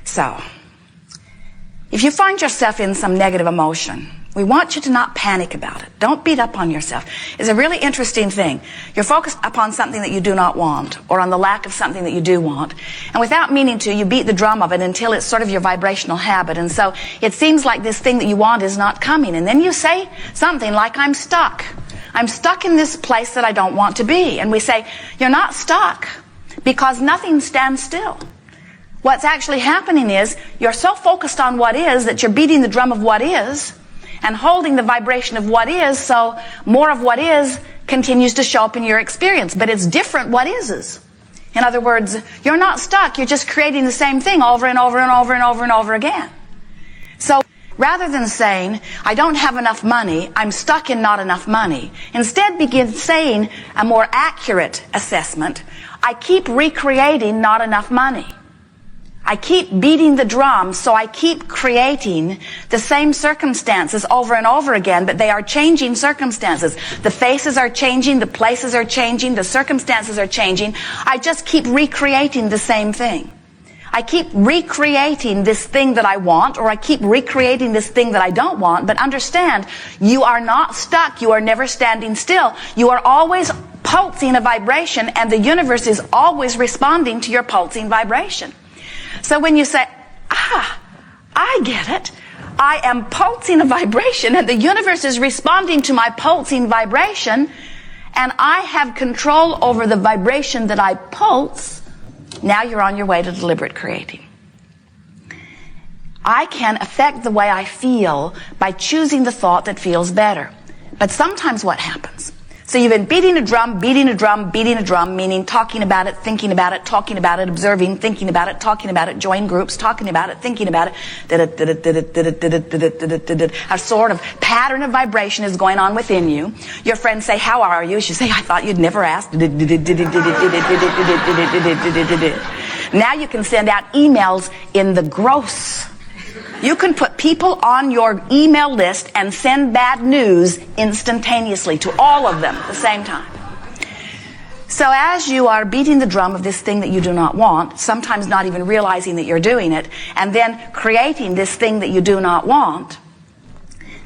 So, if you find yourself in some negative emotion, we want you to not panic about it. Don't beat up on yourself. It's a really interesting thing. You're focused upon something that you do not want, or on the lack of something that you do want. And without meaning to, you beat the drum of it until it's sort of your vibrational habit. And so it seems like this thing that you want is not coming. And then you say something like, I'm stuck. I'm stuck in this place that I don't want to be. And we say, you're not stuck, because nothing stands still. What's actually happening is you're so focused on what is that you're beating the drum of what is and holding the vibration of what is, so more of what is continues to show up in your experience. But it's different what is. In other words, you're not stuck. You're just creating the same thing over and over and over and over and over again. So rather than saying, I don't have enough money, I'm stuck in not enough money, instead begin saying a more accurate assessment, I keep recreating not enough money. I keep beating the drum, so I keep creating the same circumstances over and over again, but they are changing circumstances. The faces are changing, the places are changing, the circumstances are changing. I just keep recreating the same thing. I keep recreating this thing that I want, or I keep recreating this thing that I don't want, but understand, you are not stuck. You are never standing still. You are always pulsing a vibration, and the universe is always responding to your pulsing vibration. So when you say, I get it. I am pulsing a vibration and the universe is responding to my pulsing vibration, and I have control over the vibration that I pulse, now you're on your way to deliberate creating. I can affect the way I feel by choosing the thought that feels better. But sometimes what happens? So you've been beating a drum, meaning talking about it, thinking about it, talking about it, observing, thinking about it, talking about it, join groups, talking about it, thinking about it. A sort of pattern of vibration is going on within you. Your friends say, how are you? You say, I thought you'd never asked. Now you can send out emails in the gross. You can put people on your email list and send bad news instantaneously to all of them at the same time. So as you are beating the drum of this thing that you do not want, sometimes not even realizing that you're doing it, and then creating this thing that you do not want,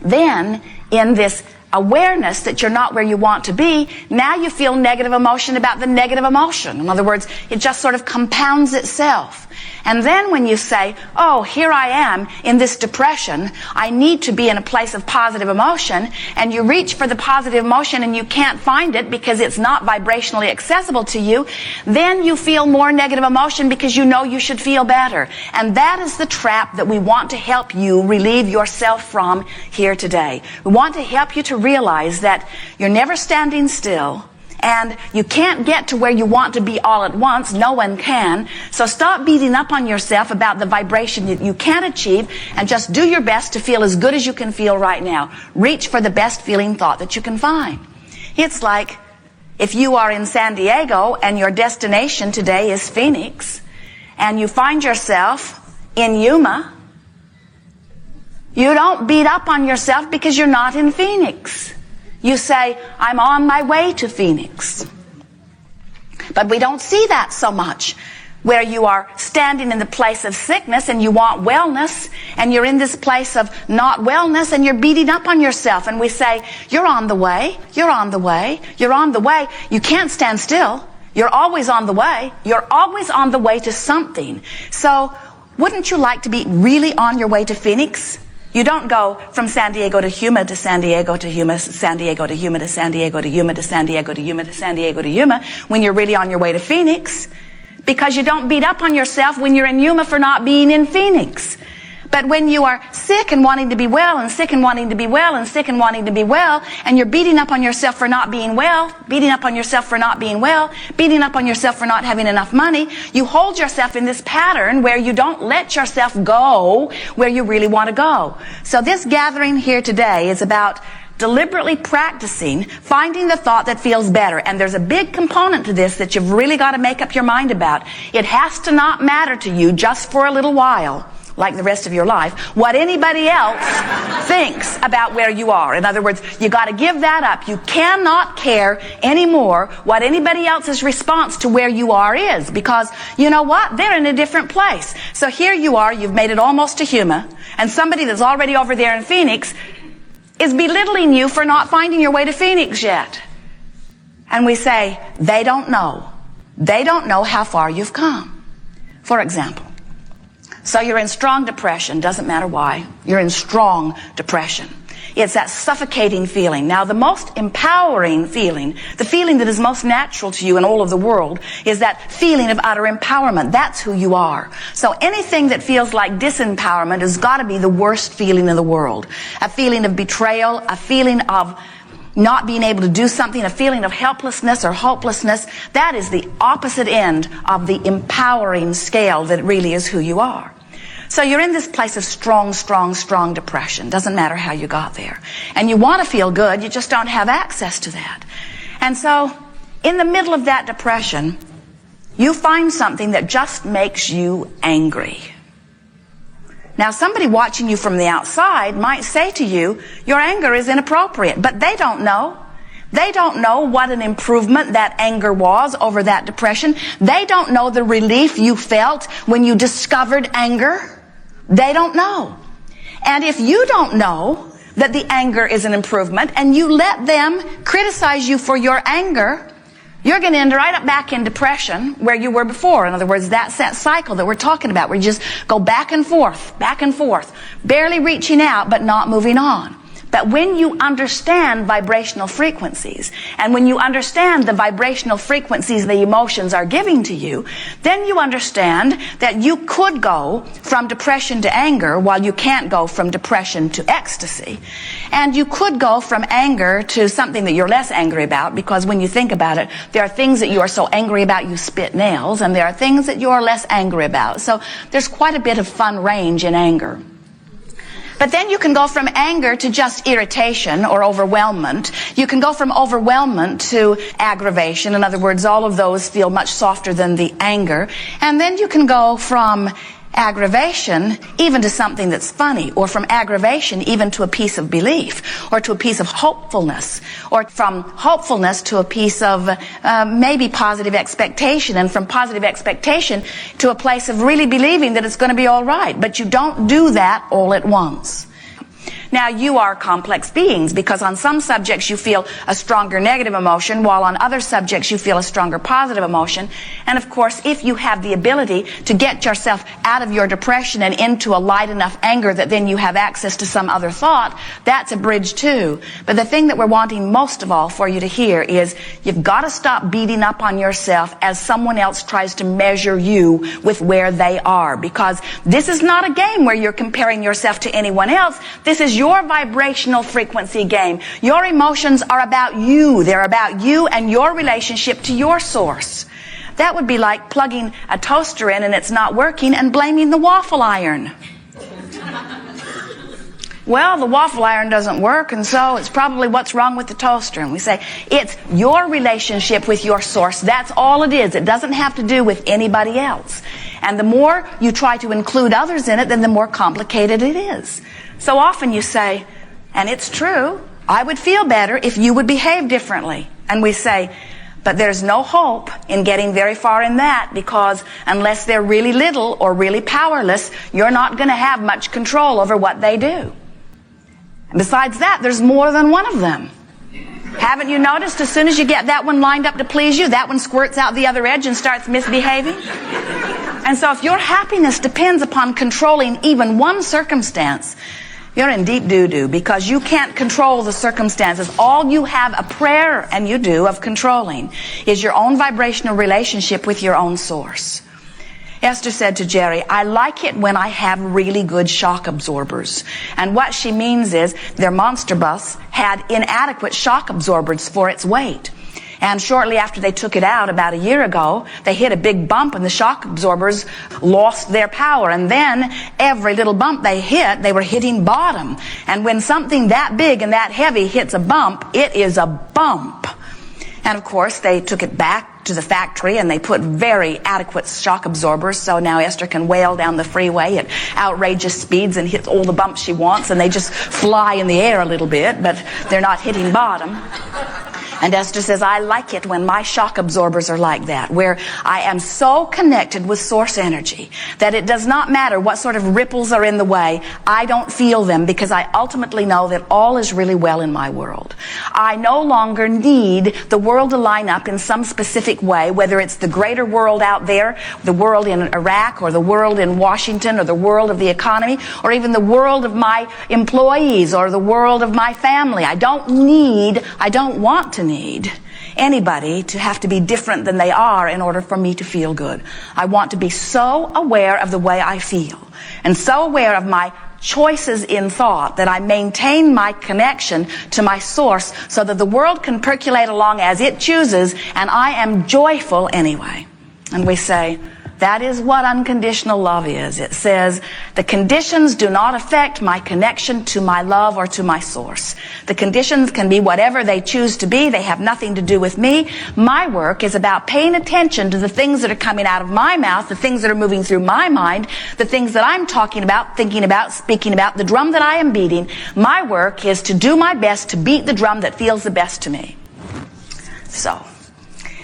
then in this awareness that you're not where you want to be, now you feel negative emotion about the negative emotion. In other words, it just sort of compounds itself. And then when you say, oh, here I am in this depression, I need to be in a place of positive emotion, and you reach for the positive emotion and you can't find it because it's not vibrationally accessible to you, then you feel more negative emotion because you know you should feel better. And that is the trap that we want to help you relieve yourself from here today. We want to help you to realize that you're never standing still, and you can't get to where you want to be all at once. No one can. So stop beating up on yourself about the vibration that you can't achieve, and just do your best to feel as good as you can feel right now. Reach for the best feeling thought that you can find. It's like if you are in San Diego and your destination today is Phoenix, and you find yourself in Yuma, you don't beat up on yourself because you're not in Phoenix. You say, I'm on my way to Phoenix. But we don't see that so much, where you are standing in the place of sickness and you want wellness, and you're in this place of not wellness and you're beating up on yourself. And we say, you're on the way, you're on the way, you're on the way. You can't stand still. You're always on the way. You're always on the way to something. So wouldn't you like to be really on your way to Phoenix? You don't go from San Diego to Yuma to San Diego to Yuma, San Diego to Yuma to San Diego to Yuma to San Diego to Yuma to San Diego to Yuma when you're really on your way to Phoenix, because you don't beat up on yourself when you're in Yuma for not being in Phoenix. But when you are sick and wanting to be well, and sick and wanting to be well, and sick and wanting to be well, and you're beating up on yourself for not being well, beating up on yourself for not being well, beating up on yourself for not having enough money, you hold yourself in this pattern where you don't let yourself go where you really want to go. So this gathering here today is about deliberately practicing finding the thought that feels better. And there's a big component to this that you've really got to make up your mind about. It has to not matter to you just for a little while like the rest of your life, what anybody else thinks about where you are. In other words, you got to give that up. You cannot care anymore what anybody else's response to where you are is, because you know what? They're in a different place. So here you are, you've made it almost to Huma, and somebody that's already over there in Phoenix is belittling you for not finding your way to Phoenix yet. And we say, they don't know. They don't know how far you've come. For example, so you're in strong depression, doesn't matter why, you're in strong depression. It's that suffocating feeling. Now, the most empowering feeling, the feeling that is most natural to you in all of the world, is that feeling of utter empowerment. That's who you are. So anything that feels like disempowerment has got to be the worst feeling in the world. A feeling of betrayal, a feeling of not being able to do something, a feeling of helplessness or hopelessness. That is the opposite end of the empowering scale that really is who you are. So you're in this place of strong depression. Doesn't matter how you got there. And you want to feel good, you just don't have access to that. And so, in the middle of that depression, you find something that just makes you angry. Now, somebody watching you from the outside might say to you, your anger is inappropriate, but they don't know. They don't know what an improvement that anger was over that depression. They don't know the relief you felt when you discovered anger. They don't know. And if you don't know that the anger is an improvement and you let them criticize you for your anger, you're going to end right up back in depression where you were before. In other words, that's that cycle that we're talking about where you just go back and forth, barely reaching out but not moving on. But when you understand vibrational frequencies, and when you understand the vibrational frequencies the emotions are giving to you, then you understand that you could go from depression to anger while you can't go from depression to ecstasy. And you could go from anger to something that you're less angry about, because when you think about it, there are things that you are so angry about you spit nails, and there are things that you are less angry about. So there's quite a bit of fun range in anger. But then you can go from anger to just irritation or overwhelmment. You can go from overwhelmment to aggravation. In other words, all of those feel much softer than the anger. And then you can go from aggravation even to something that's funny, or from aggravation even to a piece of belief, or to a piece of hopefulness, or from hopefulness to a piece of maybe positive expectation, and from positive expectation to a place of really believing that it's going to be all right. But you don't do that all at once. Now, you are complex beings, because on some subjects you feel a stronger negative emotion, while on other subjects you feel a stronger positive emotion. And of course, if you have the ability to get yourself out of your depression and into a light enough anger that then you have access to some other thought, that's a bridge too. But the thing that we're wanting most of all for you to hear is you've got to stop beating up on yourself as someone else tries to measure you with where they are, because this is not a game where you're comparing yourself to anyone else. This is your vibrational frequency game. Your emotions are about you. They're about you and your relationship to your source. That would be like plugging a toaster in and it's not working and blaming the waffle iron. Well, the waffle iron doesn't work, and so it's probably what's wrong with the toaster. And we say, it's your relationship with your source. That's all it is. It doesn't have to do with anybody else. And the more you try to include others in it, then the more complicated it is. So often you say, and it's true, I would feel better if you would behave differently. And we say, but there's no hope in getting very far in that, because unless they're really little or really powerless, you're not going to have much control over what they do. And besides that, there's more than one of them. Haven't you noticed as soon as you get that one lined up to please you, that one squirts out the other edge and starts misbehaving? And so if your happiness depends upon controlling even one circumstance, you're in deep doo-doo, because you can't control the circumstances. All you have a prayer, and you do, of controlling is your own vibrational relationship with your own source. Esther said to Jerry, I like it when I have really good shock absorbers. And what she means is their monster bus had inadequate shock absorbers for its weight. And shortly after they took it out about a year ago, they hit a big bump and the shock absorbers lost their power. And then every little bump they hit, they were hitting bottom. And when something that big and that heavy hits a bump, it is a bump. And of course, they took it back to the factory and they put very adequate shock absorbers, so now Esther can wail down the freeway at outrageous speeds and hit all the bumps she wants, and they just fly in the air a little bit, but they're not hitting bottom. And Esther says, I like it when my shock absorbers are like that, where I am so connected with source energy that it does not matter what sort of ripples are in the way. I don't feel them because I ultimately know that all is really well in my world. I no longer need the world to line up in some specific way, whether it's the greater world out there, the world in Iraq, or the world in Washington, or the world of the economy, or even the world of my employees, or the world of my family. I don't want to need anybody to have to be different than they are in order for me to feel good. I want to be so aware of the way I feel and so aware of my choices in thought that I maintain my connection to my source so that the world can percolate along as it chooses, and I am joyful anyway. And we say, that is what unconditional love is. It says, the conditions do not affect my connection to my love or to my source. The conditions can be whatever they choose to be. They have nothing to do with me. My work is about paying attention to the things that are coming out of my mouth, the things that are moving through my mind, the things that I'm talking about, thinking about, speaking about, the drum that I am beating. My work is to do my best to beat the drum that feels the best to me. So,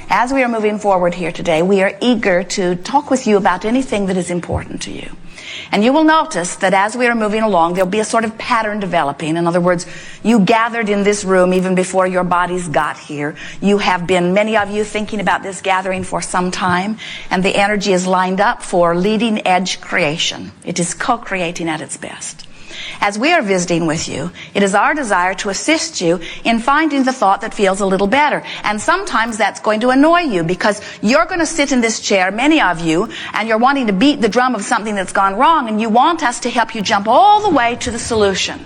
as we are moving forward here today, we are eager to talk with you about anything that is important to you. And you will notice that as we are moving along, there'll be a sort of pattern developing. In other words, you gathered in this room even before your bodies got here. You have been, many of you, thinking about this gathering for some time, and the energy is lined up for leading edge creation. It is co-creating at its best. As we are visiting with you, it is our desire to assist you in finding the thought that feels a little better. And sometimes that's going to annoy you because you're going to sit in this chair, many of you, and you're wanting to beat the drum of something that's gone wrong, and you want us to help you jump all the way to the solution.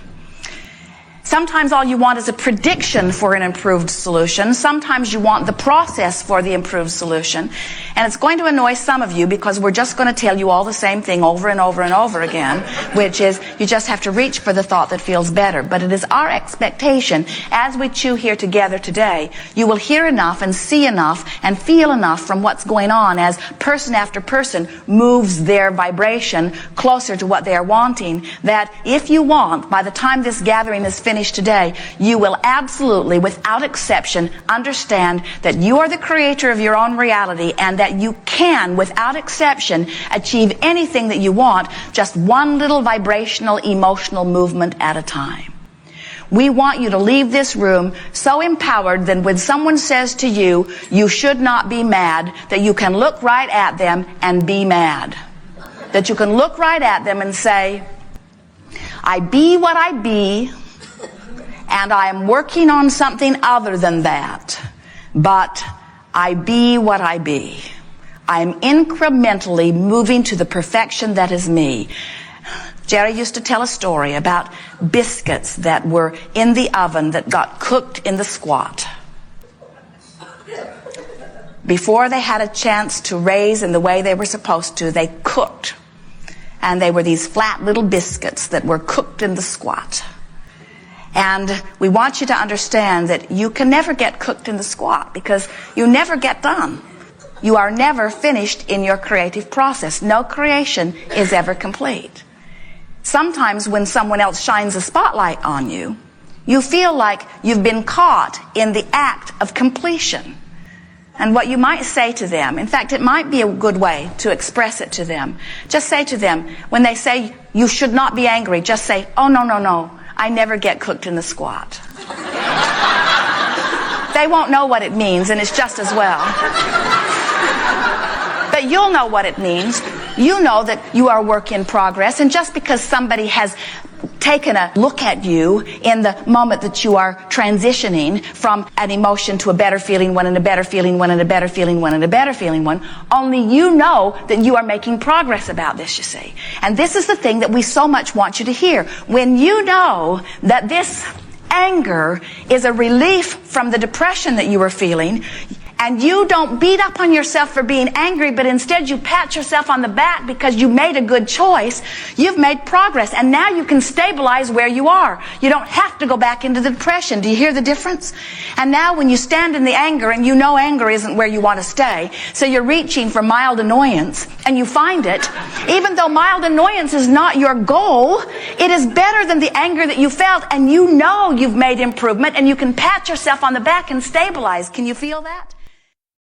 Sometimes all you want is a prediction for an improved solution. Sometimes you want the process for the improved solution. And it's going to annoy some of you because we're just going to tell you all the same thing over and over and over again, which is you just have to reach for the thought that feels better. But it is our expectation as we chew here together today, you will hear enough and see enough and feel enough from what's going on as person after person moves their vibration closer to what they are wanting, that if you want, by the time this gathering is finished today, you will absolutely, without exception, understand that you are the creator of your own reality and that you can, without exception, achieve anything that you want, just one little vibrational, emotional movement at a time. We want you to leave this room so empowered that when someone says to you, you should not be mad, that you can look right at them and be mad. That you can look right at them and say, I be what I be, and I am working on something other than that. But I be what I be. I am incrementally moving to the perfection that is me. Jerry used to tell a story about biscuits that were in the oven that got cooked in the squat. Before they had a chance to raise in the way they were supposed to, they cooked. And they were these flat little biscuits that were cooked in the squat. And we want you to understand that you can never get cooked in the squat because you never get done. You are never finished in your creative process. No creation is ever complete. Sometimes when someone else shines a spotlight on you, you feel like you've been caught in the act of completion. And what you might say to them, in fact, it might be a good way to express it to them. Just say to them, when they say you should not be angry, just say, oh, no, no, no. I never get cooked in the squat. They won't know what it means, and it's just as well. But you'll know what it means. You know that you are a work in progress, and just because somebody has taken a look at you in the moment that you are transitioning from an emotion to a better feeling one and a better feeling one and a better feeling one and a better feeling one, only you know that you are making progress about this, you see. And this is the thing that we so much want you to hear. When you know that this anger is a relief from the depression that you are feeling, and you don't beat up on yourself for being angry, but instead you pat yourself on the back because you made a good choice, you've made progress. And now you can stabilize where you are. You don't have to go back into the depression. Do you hear the difference? And now when you stand in the anger, and you know anger isn't where you want to stay, so you're reaching for mild annoyance, and you find it, even though mild annoyance is not your goal, it is better than the anger that you felt, and you know you've made improvement, and you can pat yourself on the back and stabilize. Can you feel that?